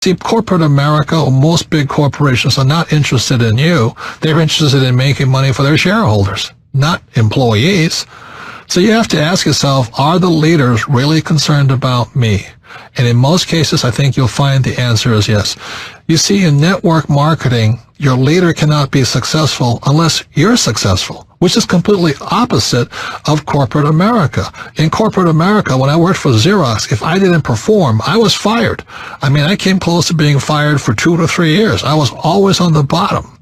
See, corporate America or most big corporations are not interested in you. They're interested in making money for their shareholders, not employees. So you have to ask yourself, are the leaders really concerned about me? And in most cases, I think you'll find the answer is yes. You see, in network marketing, your leader cannot be successful unless you're successful, which is completely opposite of corporate America. In corporate America, when I worked for Xerox, if I didn't perform, I was fired. I came close to being fired for 2 to 3 years. I was always on the bottom.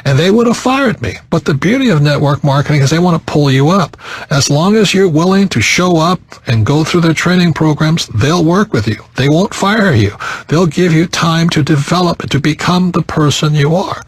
And they would have fired me. But the beauty of network marketing is they want to pull you up. As long as you're willing to show up and go through their training programs, they'll work with you. They won't fire you. They'll give you time to develop and to become the person you are.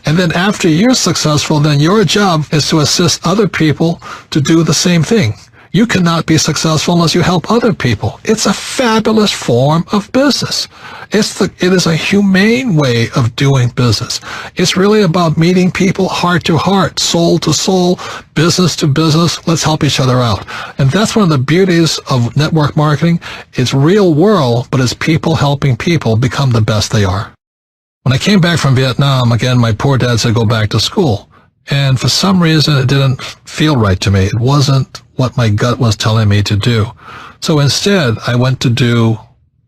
And then after you're successful, then your job is to assist other people to do the same thing. You cannot be successful unless you help other people. It's a fabulous form of business. It is a humane way of doing business. It's really about meeting people heart to heart, soul to soul, business to business. Let's help each other out. And that's one of the beauties of network marketing. It's real world, but it's people helping people become the best they are. When I came back from Vietnam, again, my poor dad said go back to school. And for some reason, it didn't feel right to me. It wasn't what my gut was telling me to do. So instead, I went to do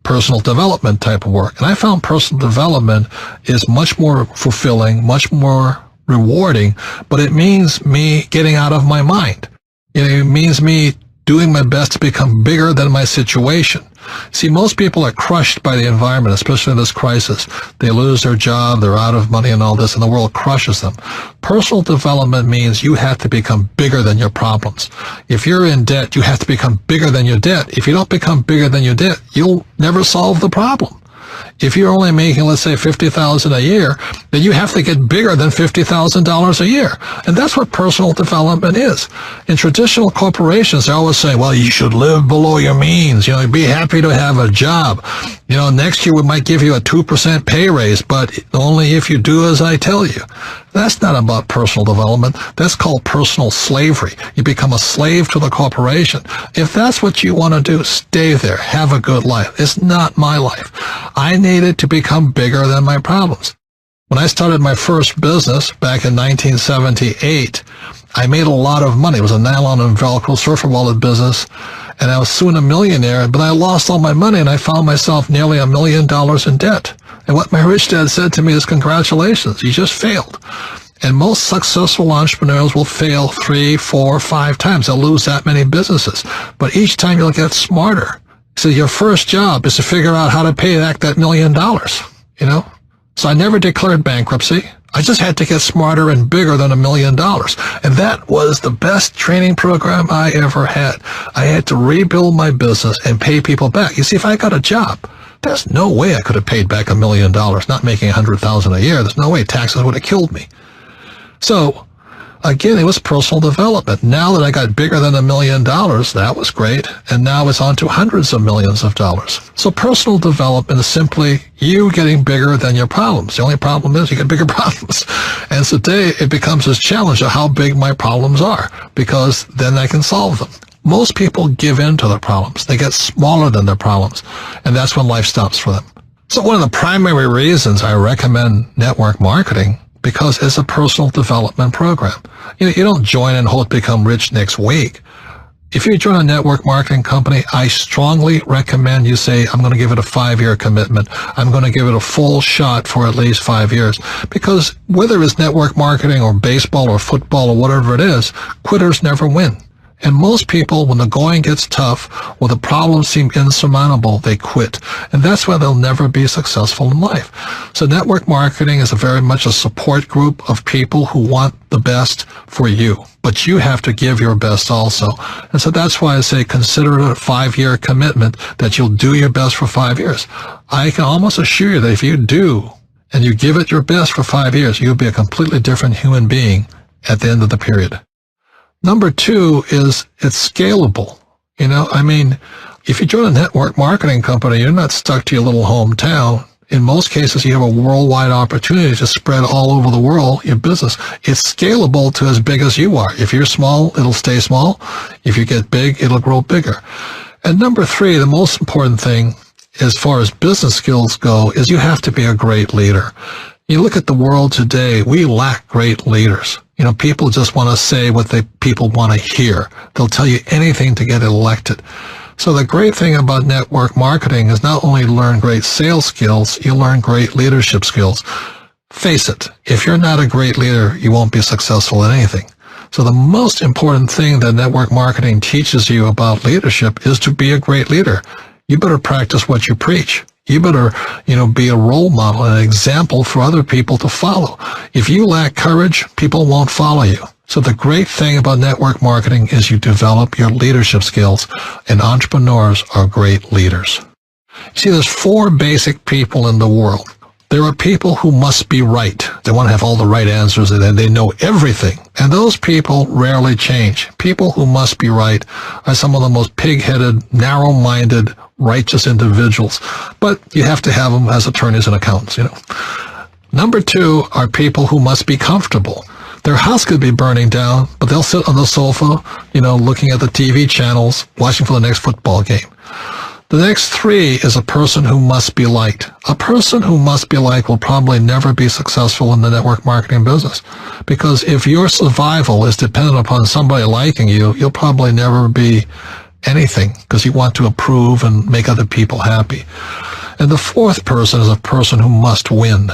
personal development type of work. And I found personal development is much more fulfilling, much more rewarding, but it means me getting out of my mind. It means me doing my best to become bigger than my situation. See, most people are crushed by the environment, especially in this crisis. They lose their job, they're out of money and all this, and the world crushes them. Personal development means you have to become bigger than your problems. If you're in debt, you have to become bigger than your debt. If you don't become bigger than your debt, you'll never solve the problem. If you're only making, let's say, $50,000 a year, then you have to get bigger than $50,000 a year. And that's what personal development is. In traditional corporations, they always say, well, you should live below your means. Be happy to have a job. Next year we might give you a 2% pay raise, but only if you do as I tell you. That's not about personal development. That's called personal slavery. You become a slave to the corporation. If that's what you want to do, stay there. Have a good life. It's not my life. I needed to become bigger than my problems. When I started my first business back in 1978, I made a lot of money. It was a nylon and Velcro surfer wallet business, and I was soon a millionaire, but I lost all my money, and I found myself nearly $1 million in debt. And what my rich dad said to me is, congratulations, you just failed. And most successful entrepreneurs will fail 3, 4, 5 times. They'll lose that many businesses. But each time you'll get smarter. So your first job is to figure out how to pay back that $1 million, So I never declared bankruptcy. I just had to get smarter and bigger than $1 million. And that was the best training program I ever had. I had to rebuild my business and pay people back. You see, if I got a job, there's no way I could have paid back $1 million, not making $100,000 a year. There's no way taxes would have killed me. So, again, it was personal development. Now that I got bigger than $1 million, that was great. And now it's on to hundreds of millions of dollars. So personal development is simply you getting bigger than your problems. The only problem is you get bigger problems. And today it becomes this challenge of how big my problems are, because then I can solve them. Most people give in to their problems. They get smaller than their problems. And that's when life stops for them. So one of the primary reasons I recommend network marketing, because it's a personal development program. You don't join and hope to become rich next week. If you join a network marketing company, I strongly recommend you say, I'm going to give it a 5-year commitment. I'm going to give it a full shot for at least 5 years. Because whether it's network marketing or baseball or football or whatever it is, quitters never win. And most people, when the going gets tough or the problems seem insurmountable, they quit. And that's why they'll never be successful in life. So network marketing is very much a support group of people who want the best for you. But you have to give your best also. And so that's why I say consider it a 5-year commitment that you'll do your best for 5 years. I can almost assure you that if you do and you give it your best for 5 years, you'll be a completely different human being at the end of the period. Number 2 is it's scalable. If you join a network marketing company, you're not stuck to your little hometown. In most cases, you have a worldwide opportunity to spread all over the world your business. It's scalable to as big as you are. If you're small, it'll stay small. If you get big, it'll grow bigger. And number 3, the most important thing as far as business skills go is you have to be a great leader. You look at the world today, we lack great leaders. People just want to say what people want to hear. They'll tell you anything to get elected. So the great thing about network marketing is not only learn great sales skills, you learn great leadership skills. Face it, if you're not a great leader, you won't be successful in anything. So the most important thing that network marketing teaches you about leadership is to be a great leader. You better practice what you preach. You better, be a role model, an example for other people to follow. If you lack courage, people won't follow you. So the great thing about network marketing is you develop your leadership skills, and entrepreneurs are great leaders. See, there's 4 basic people in the world. There are people who must be right. They want to have all the right answers and they know everything. And those people rarely change. People who must be right are some of the most pig-headed, narrow-minded, righteous individuals. But you have to have them as attorneys and accountants, Number 2 are people who must be comfortable. Their house could be burning down, but they'll sit on the sofa, looking at the TV channels, watching for the next football game. The next 3 is a person who must be liked. A person who must be liked will probably never be successful in the network marketing business. Because if your survival is dependent upon somebody liking you, you'll probably never be anything because you want to approve and make other people happy. And the 4th person is a person who must win.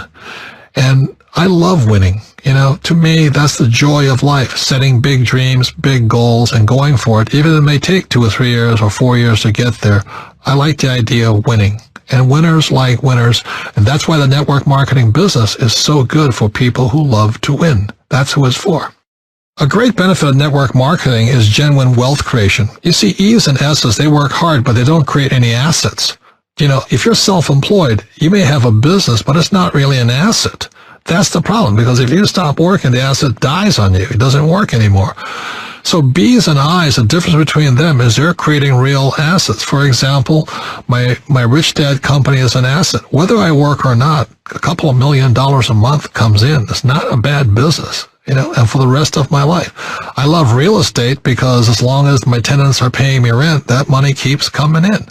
And I love winning. To me, that's the joy of life, setting big dreams, big goals, and going for it. Even if it may take 2 or 3 years or 4 years to get there, I like the idea of winning. And winners like winners, and that's why the network marketing business is so good for people who love to win. That's who it's for. A great benefit of network marketing is genuine wealth creation. You see, E's and S's, they work hard, but they don't create any assets. If you're self-employed, you may have a business, but it's not really an asset. That's the problem, because if you stop working, the asset dies on you. It doesn't work anymore. So B's and I's, the difference between them is they're creating real assets. For example, my Rich Dad company is an asset. Whether I work or not, a couple of $1 million a month comes in. It's not a bad business, and for the rest of my life. I love real estate because as long as my tenants are paying me rent, that money keeps coming in.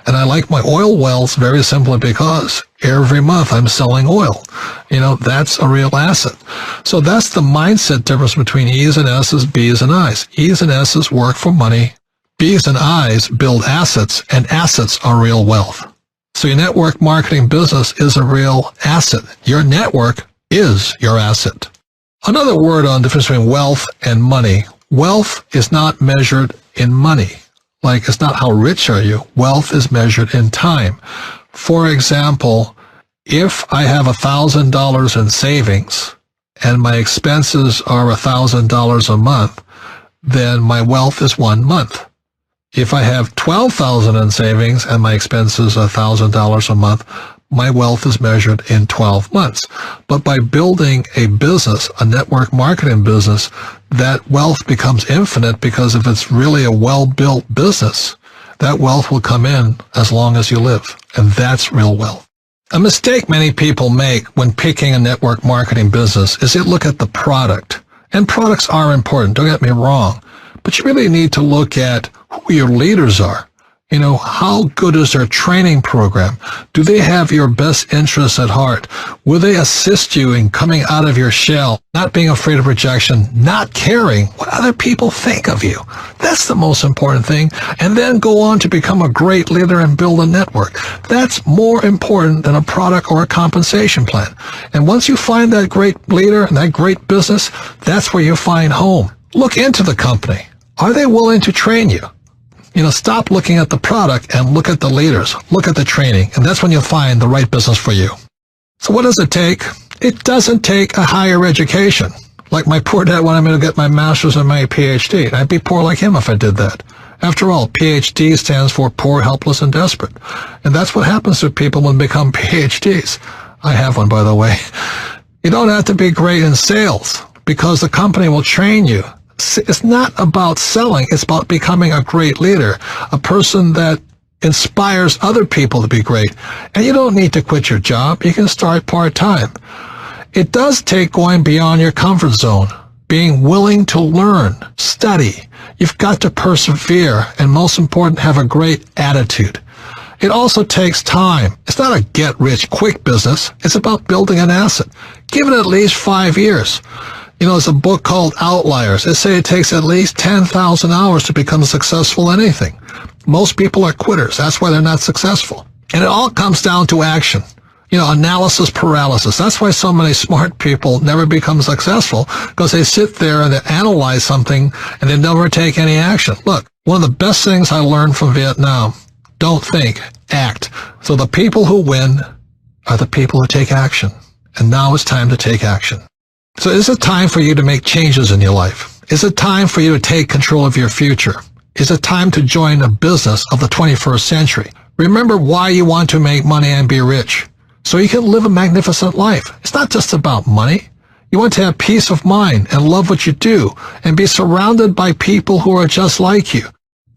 And I like my oil wells very simply because every month I'm selling oil. That's a real asset. So that's the mindset difference between E's and S's, B's and I's. E's and S's work for money. B's and I's build assets, and assets are real wealth. So your network marketing business is a real asset. Your network is your asset. Another word on the difference between wealth and money. Wealth is not measured in money. Like, it's not how rich are you. Wealth is measured in time. For example, if I have $1,000 in savings and my expenses are $1,000 a month, then my wealth is 1 month. If I have $12,000 in savings and my expenses are $1,000 a month, my wealth is measured in 12 months. But by building a business, a network marketing business, that wealth becomes infinite, because if it's really a well-built business, that wealth will come in as long as you live. And that's real wealth. A mistake many people make when picking a network marketing business is they look at the product. And products are important, don't get me wrong. But you really need to look at who your leaders are. How good is their training program? Do they have your best interests at heart? Will they assist you in coming out of your shell, not being afraid of rejection, not caring what other people think of you? That's the most important thing. And then go on to become a great leader and build a network. That's more important than a product or a compensation plan. And once you find that great leader and that great business, that's where you find home. Look into the company. Are they willing to train you? Stop looking at the product and look at the leaders. Look at the training, and that's when you'll find the right business for you. So what does it take? It doesn't take a higher education. Like my poor dad wanted me to get my master's and my PhD. I'd be poor like him if I did that. After all, PhD stands for poor, helpless, and desperate. And that's what happens to people when they become PhDs. I have one, by the way. You don't have to be great in sales, because the company will train you. It's not about selling. It's about becoming a great leader, a person that inspires other people to be great. And you don't need to quit your job. You can start part-time. It does take going beyond your comfort zone, being willing to learn, study. You've got to persevere, and most important, have a great attitude. It also takes time. It's not a get-rich-quick business. It's about building an asset. Give it at least 5 years. There's a book called Outliers. It says it takes at least 10,000 hours to become successful in anything. Most people are quitters. That's why they're not successful. And it all comes down to action. Analysis paralysis. That's why so many smart people never become successful, because they sit there and they analyze something and they never take any action. Look, one of the best things I learned from Vietnam, don't think, act. So the people who win are the people who take action. And now it's time to take action. So is it time for you to make changes in your life? Is it time for you to take control of your future? Is it time to join a business of the 21st century? Remember why you want to make money and be rich, so you can live a magnificent life. It's not just about money. You want to have peace of mind and love what you do and be surrounded by people who are just like you.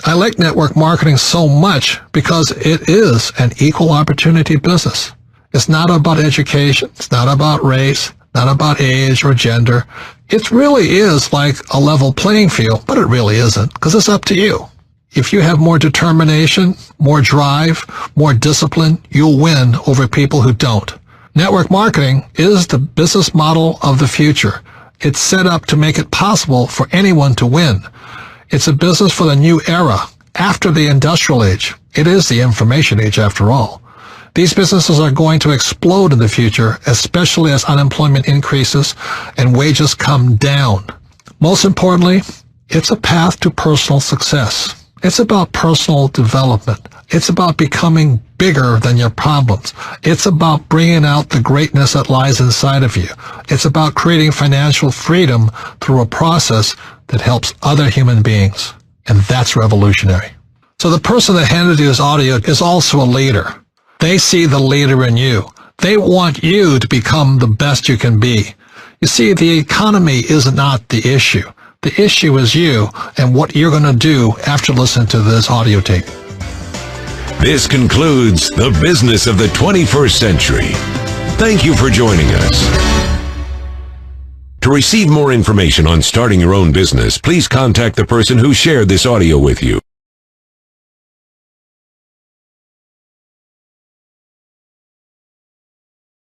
I like network marketing so much because it is an equal opportunity business. It's not about education. It's not about race, not about age or gender. It really is like a level playing field, but it really isn't, because it's up to you. If you have more determination, more drive, more discipline, you'll win over people who don't. Network marketing is the business model of the future. It's set up to make it possible for anyone to win. It's a business for the new era, after the industrial age. It is the information age after all. These businesses are going to explode in the future, especially as unemployment increases and wages come down. Most importantly, it's a path to personal success. It's about personal development. It's about becoming bigger than your problems. It's about bringing out the greatness that lies inside of you. It's about creating financial freedom through a process that helps other human beings. And that's revolutionary. So the person that handed you this audio is also a leader. They see the leader in you. They want you to become the best you can be. You see, the economy is not the issue. The issue is you and what you're going to do after listening to this audio tape. This concludes The Business of the 21st Century. Thank you for joining us. To receive more information on starting your own business, please contact the person who shared this audio with you.